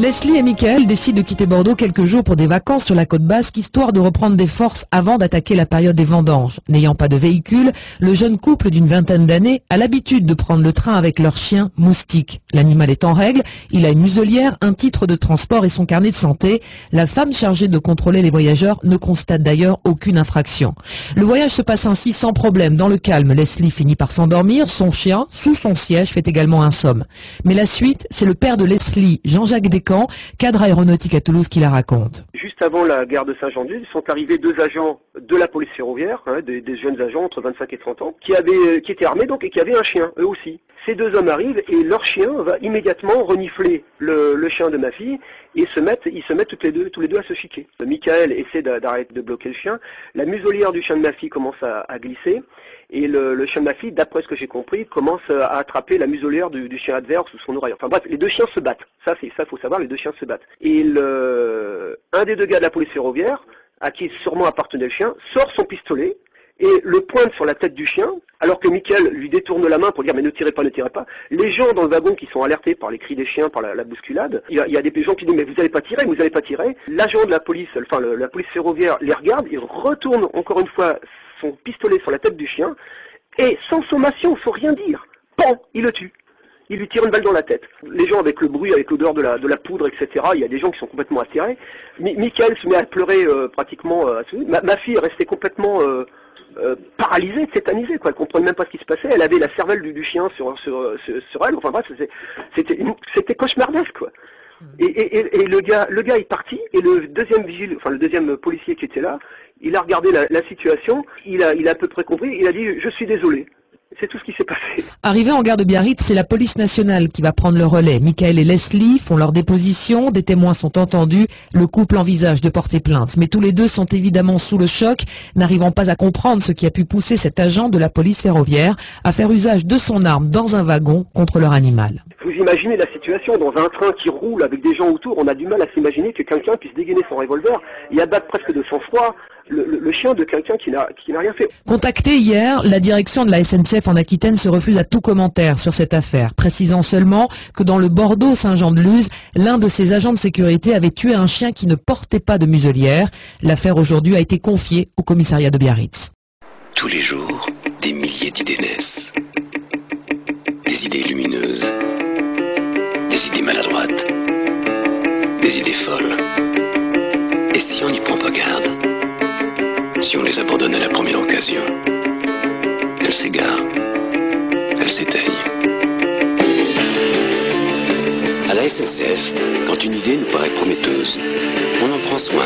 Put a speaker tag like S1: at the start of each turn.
S1: Leslie et Michael décident de quitter Bordeaux quelques jours pour des vacances sur la côte basque, histoire de reprendre des forces avant d'attaquer la période des vendanges. N'ayant pas de véhicule, le jeune couple d'une vingtaine d'années a l'habitude de prendre le train avec leur chien Moustique. L'animal est en règle, il a une muselière, un titre de transport et son carnet de santé. La femme chargée de contrôler les voyageurs ne constate d'ailleurs aucune infraction. Le voyage se passe ainsi sans problème, dans le calme. Leslie finit par s'endormir, son chien, sous son siège, fait également un somme. Mais la suite, c'est le père de Leslie, Jean-Jacques Descamps, cadre aéronautique à Toulouse, qui la raconte.
S2: Juste avant la gare de Saint-Jean-de-Luz, sont arrivés deux agents de la police ferroviaire, des jeunes agents entre 25 et 30 ans, qui étaient armés donc et qui avaient un chien, eux aussi. Ces deux hommes arrivent et leur chien va immédiatement renifler le chien de ma fille et ils se mettent tous les deux à se chiquer. Michael essaie d'arrêter de bloquer le chien, la muselière du chien de ma fille commence à glisser et le chien de ma fille, d'après ce que j'ai compris, commence à attraper la muselière du chien adverse sous son oreille. Enfin bref, les deux chiens se battent. Ça faut savoir, les deux chiens se battent. Et un des deux gars de la police ferroviaire, à qui sûrement appartenait le chien, sort son pistolet et le pointe sur la tête du chien, alors que Michael lui détourne la main pour dire mais ne tirez pas, ne tirez pas. Les gens dans le wagon qui sont alertés par les cris des chiens, par la bousculade, il y a des gens qui disent mais vous n'allez pas tirer, vous n'allez pas tirer. L'agent de la police, la police ferroviaire les regarde, il retourne encore une fois son pistolet sur la tête du chien et sans sommation, sans rien dire, pan, il le tue. Il lui tire une balle dans la tête. Les gens avec le bruit, avec l'odeur de la poudre, etc., il y a des gens qui sont complètement attirés. Michael se met à pleurer pratiquement. Ma fille est restée complètement paralysée, tétanisée, quoi. Elle comprenait même pas ce qui se passait. Elle avait la cervelle du chien sur elle. Enfin bref, c'était cauchemardesque, quoi. Et le gars est parti et le deuxième policier qui était là, il a regardé la situation, il a à peu près compris, il a dit je suis désolé. C'est tout ce qui s'est passé.
S1: Arrivé en gare de Biarritz, c'est la police nationale qui va prendre le relais. Michael et Leslie font leur déposition, des témoins sont entendus, le couple envisage de porter plainte. Mais tous les deux sont évidemment sous le choc, n'arrivant pas à comprendre ce qui a pu pousser cet agent de la police ferroviaire à faire usage de son arme dans un wagon contre leur animal.
S2: Vous imaginez la situation, dans un train qui roule avec des gens autour, on a du mal à s'imaginer que quelqu'un puisse dégainer son revolver et abattre presque de sang-froid le chien de quelqu'un qui n'a rien fait.
S1: Contacté hier, la direction de la SNCF en Aquitaine se refuse à tout commentaire sur cette affaire, précisant seulement que dans le Bordeaux Saint-Jean-de-Luz, l'un de ses agents de sécurité avait tué un chien qui ne portait pas de muselière. L'affaire aujourd'hui a été confiée au commissariat de Biarritz.
S3: Tous les jours, des milliers d'idées naissent. Des idées lumineuses, des idées maladroites, des idées folles. Et si on n'y prend pas garde, si on les abandonne à la première occasion, elles s'égarent, elles s'éteignent. À la SNCF, quand une idée nous paraît prometteuse, on en prend soin.